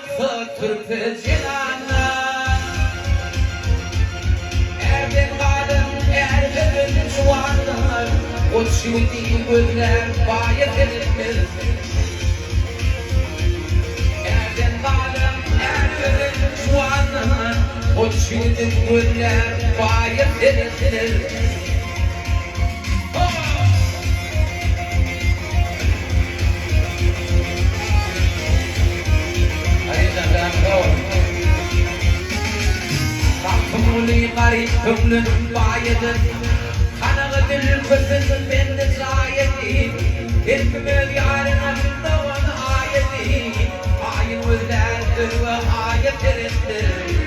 yoksa Türk'ü cinana. Erden kadın erkekün şu anda o çiğdi gözler bayet edilir. Erden kadın erkekün şu anda o çiğdi gözler bayet edilir. Kapımını garip ömrün bayedir. Kanağı dil kızın bende zayeti. Hepimiz yarına da onu ayeti. Ayın özlerdir ve ayet erettir.